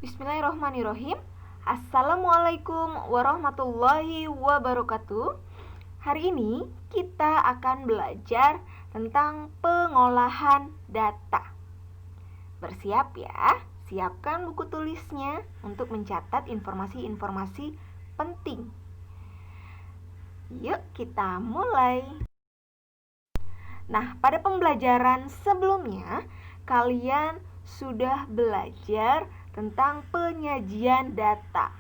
Bismillahirrahmanirrahim. Assalamualaikum warahmatullahi wabarakatuh. Hari ini kita akan belajar tentang pengolahan data. Bersiap ya, siapkan buku tulisnya untuk mencatat informasi-informasi penting. Yuk kita mulai. Nah, pada pembelajaran sebelumnya, kalian sudah belajar tentang penyajian data.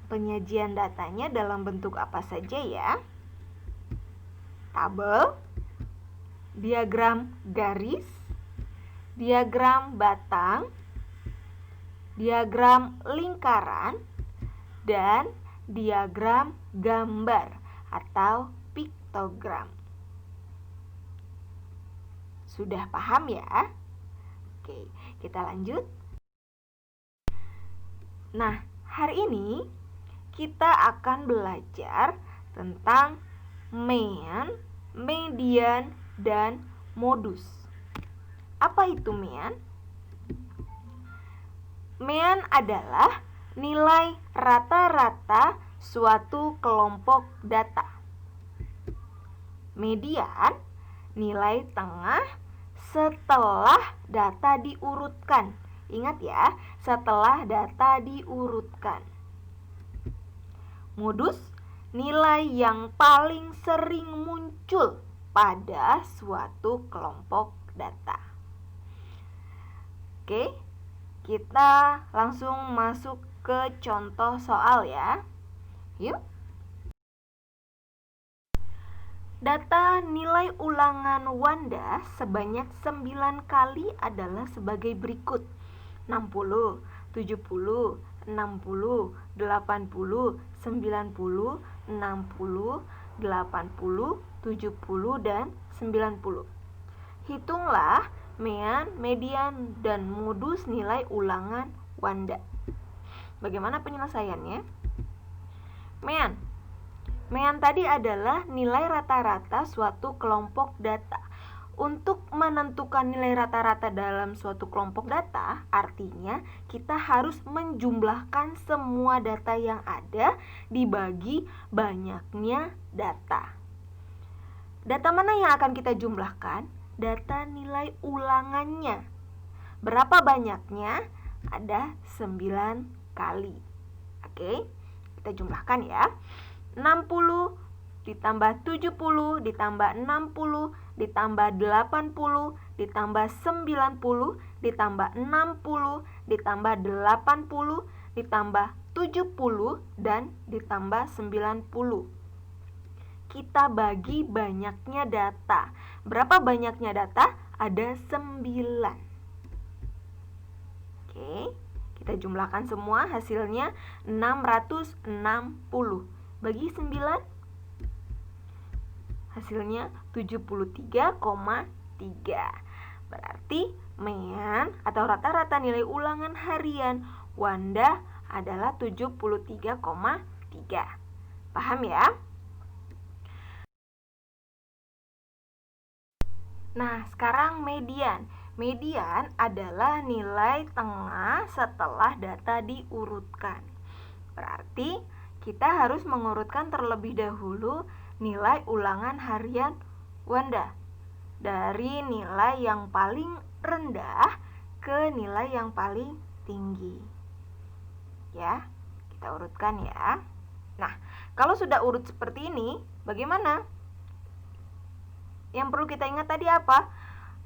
Penyajian datanya dalam bentuk apa saja ya? Tabel, diagram garis, diagram batang, diagram lingkaran, dan diagram gambar atau piktogram. Sudah paham ya? Oke, kita lanjut. Nah, hari ini kita akan belajar tentang median, dan modus. Apa itu median? Median adalah nilai rata-rata suatu kelompok data. Median, nilai tengah setelah data diurutkan. Ingat ya, setelah data diurutkan. Modus, nilai yang paling sering muncul pada suatu kelompok data. Oke, kita langsung masuk ke contoh soal ya. Yuk. Data nilai ulangan Wanda sebanyak 9 kali adalah sebagai berikut. 60, 70, 60, 80, 90, 60, 80, 70, dan 90. Hitunglah median, dan modus nilai ulangan Wanda. Bagaimana penyelesaiannya? Median tadi adalah nilai rata-rata suatu kelompok data. Untuk menentukan nilai rata-rata dalam suatu kelompok data, artinya kita harus menjumlahkan semua data yang ada dibagi banyaknya data. Data mana yang akan kita jumlahkan? Data nilai ulangannya. Berapa banyaknya? Ada 9 kali. Oke, kita jumlahkan ya. 60 ditambah 70 ditambah 60 ditambah 80 ditambah 90 ditambah 60 ditambah 80 ditambah 70 dan ditambah 90. Kita bagi banyaknya data. Berapa banyaknya data? Ada 9. Oke, kita jumlahkan semua, hasilnya 660. Bagi 9, hasilnya 73,3. Berarti median atau rata-rata nilai ulangan harian Wanda adalah 73,3. Paham ya? Nah, sekarang median. Median adalah nilai tengah setelah data diurutkan. Berarti kita harus mengurutkan terlebih dahulu nilai ulangan harian Wanda dari nilai yang paling rendah ke nilai yang paling tinggi. Ya, kita urutkan ya. Nah, kalau sudah urut seperti ini, bagaimana? Yang perlu kita ingat tadi apa?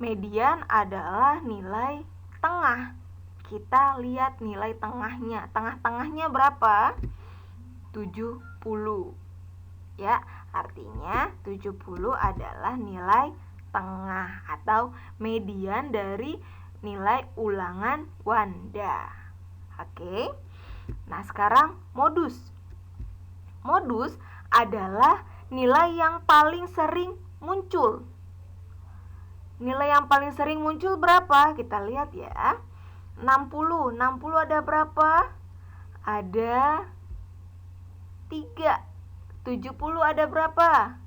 Median adalah nilai tengah. Kita lihat nilai tengahnya. Tengah-tengahnya berapa? 70. Ya, artinya 70 adalah nilai tengah atau median dari nilai ulangan Wanda. Oke. Nah, sekarang modus. Modus adalah nilai yang paling sering muncul. Nilai yang paling sering muncul berapa? Kita lihat ya. 60. 60 ada berapa? Ada 3. 70 ada berapa?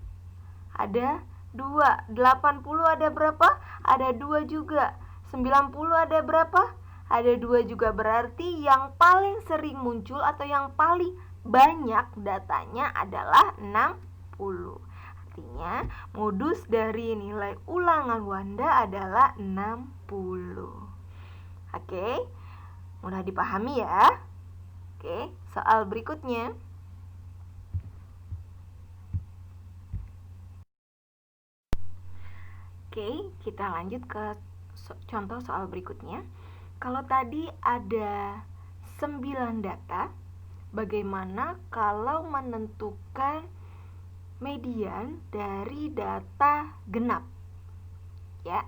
Ada 2. 80 ada berapa? Ada 2 juga. 90 ada berapa? ada 2 juga berarti yang paling sering muncul atau yang paling banyak datanya adalah 60. Artinya modus dari nilai ulangan Wanda adalah 60. Oke, mudah dipahami ya. Oke, soal berikutnya. Oke, kita lanjut ke contoh soal berikutnya. Kalau tadi ada 9 data, bagaimana kalau menentukan median dari data genap? Ya,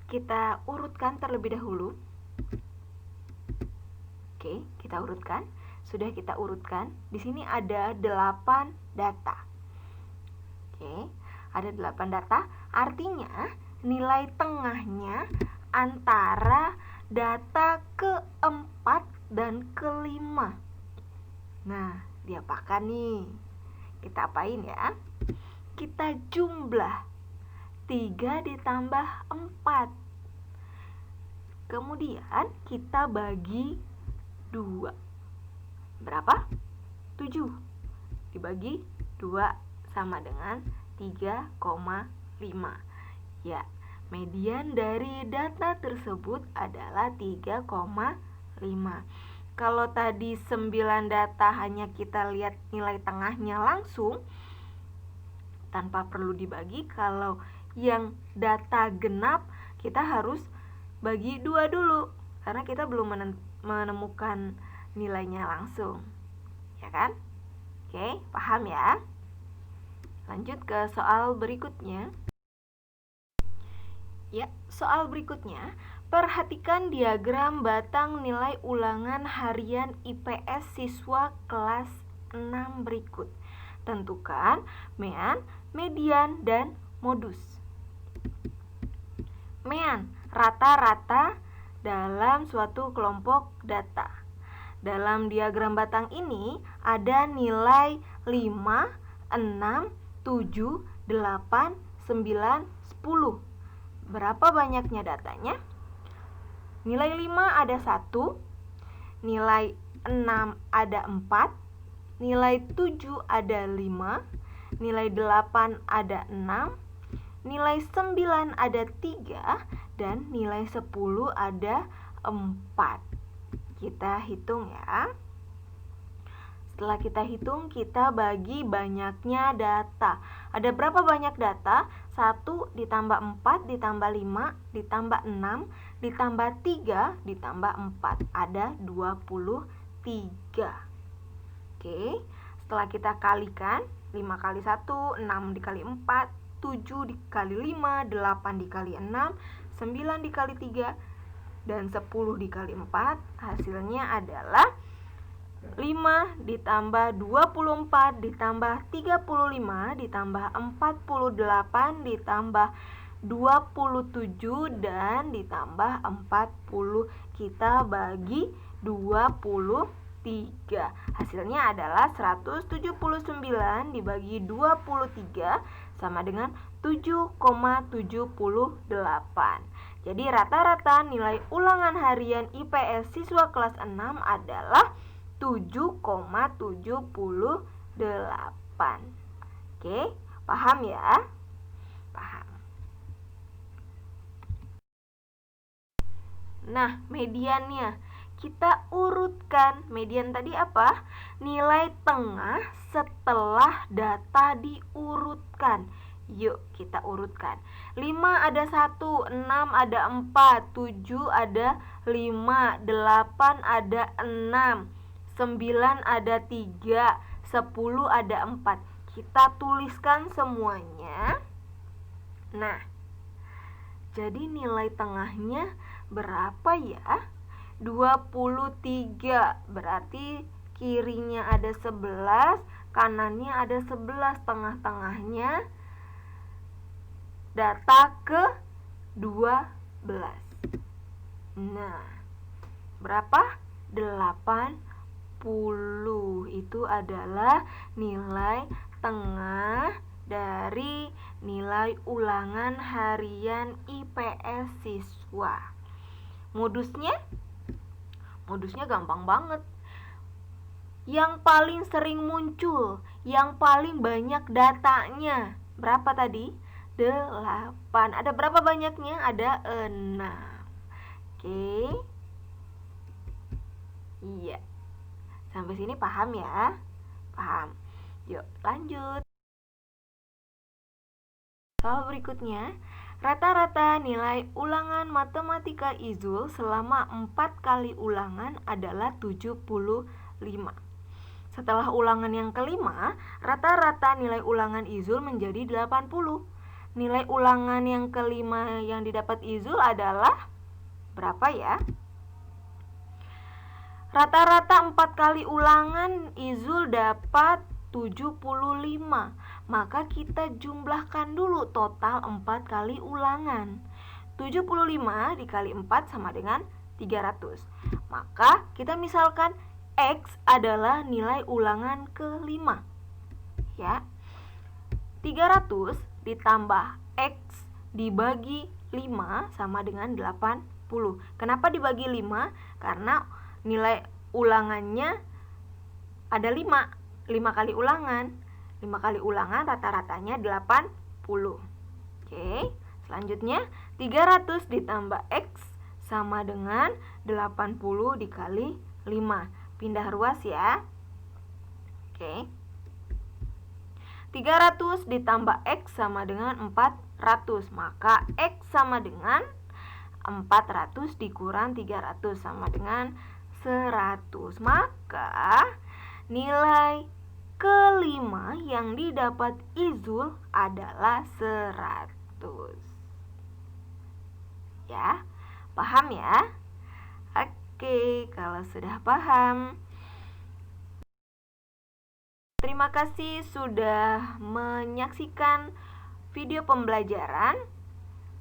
kita urutkan terlebih dahulu. Oke, kita urutkan. Sudah kita urutkan. Di sini ada 8 data. Oke, ada 8 data. Artinya nilai tengahnya antara data keempat dan kelima. Nah, diapakan nih? Kita apain ya? Kita jumlah 3 ditambah 4. Kemudian kita bagi 2. Berapa? 7. Dibagi 2 sama dengan 3,5. Ya, median dari data tersebut adalah 3,5. Kalau tadi 9 data hanya kita lihat nilai tengahnya langsung tanpa perlu dibagi, kalau yang data genap kita harus bagi 2 dulu karena kita belum menemukan nilainya langsung. Ya kan? Oke, paham ya? Lanjut ke soal berikutnya. Ya, soal berikutnya. Perhatikan diagram batang nilai ulangan harian IPS siswa kelas 6 berikut. Tentukan mean, median, dan modus. Mean, rata-rata dalam suatu kelompok data. Dalam diagram batang ini ada nilai 5, 6, 7, 8, 9, 10. Berapa banyaknya datanya? Nilai 5 ada 1, nilai 6 ada 4, nilai 7 ada 5, nilai 8 ada 6, nilai 9 ada 3, dan nilai 10 ada 4. Kita hitung ya. Setelah kita hitung, kita bagi banyaknya data. Ada berapa banyak data? 1 ditambah 4 ditambah 5 ditambah 6 ditambah 3 ditambah 4. Ada 23. Oke, setelah kita kalikan, 5 kali 1, 6 dikali 4, 7 dikali 5, 8 dikali 6, 9 dikali 3, dan 10 dikali 4, hasilnya adalah 5 ditambah 24 ditambah 35 ditambah 48 ditambah 27 dan ditambah 40. Kita bagi 23. Hasilnya adalah 179 dibagi 23 sama dengan 7,78. Jadi rata-rata nilai ulangan harian IPS siswa kelas 6 adalah 7,78. Oke, paham ya? Paham. Nah, mediannya kita urutkan. Median tadi apa? Nilai tengah setelah data diurutkan. Yuk kita urutkan. 5 ada 1, 6 ada 4, 7 ada 5, 8 ada 6, 9 ada 3, 10 ada 4. Kita tuliskan semuanya. Nah, jadi nilai tengahnya berapa ya? 23. Berarti kirinya ada 11, kanannya ada 11, tengah-tengahnya data ke 12. Nah, berapa? 80. Itu adalah nilai tengah dari nilai ulangan harian IPS siswa. Modusnya gampang banget. Yang paling sering muncul, yang paling banyak datanya, berapa tadi? 8. Ada berapa banyaknya? Ada 6. Oke. Iya. Sampai sini paham ya? Paham. Yuk, lanjut. Soal berikutnya, rata-rata nilai ulangan matematika Izul selama 4 kali ulangan adalah 75. Setelah ulangan yang kelima, rata-rata nilai ulangan Izul menjadi 80. Nilai ulangan yang kelima yang didapat Izul adalah berapa ya? Rata-rata 4 kali ulangan Izul dapat 75. Maka kita jumlahkan dulu total 4 kali ulangan. 75 dikali 4 sama dengan 300. Maka kita misalkan X adalah nilai ulangan kelima. Ya. 300 ditambah X dibagi 5 sama dengan 80. Kenapa dibagi 5? Karena nilai ulangannya ada 5. 5 kali ulangan. 5 kali ulangan rata-ratanya 80. Oke, selanjutnya 300 ditambah X sama dengan 80 dikali 5. Pindah ruas ya. Oke. 300 ditambah X sama dengan 400. Maka X sama dengan 400 dikurang 300 sama dengan 100. Maka nilai kelima yang didapat Izul adalah 100. Ya, paham ya? Oke, kalau sudah paham, terima kasih sudah menyaksikan video pembelajaran.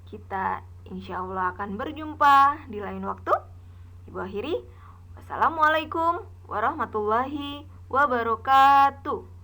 Kita insya Allah akan berjumpa di lain waktu. Ibu akhiri, wassalamualaikum warahmatullahi wabarakatuh.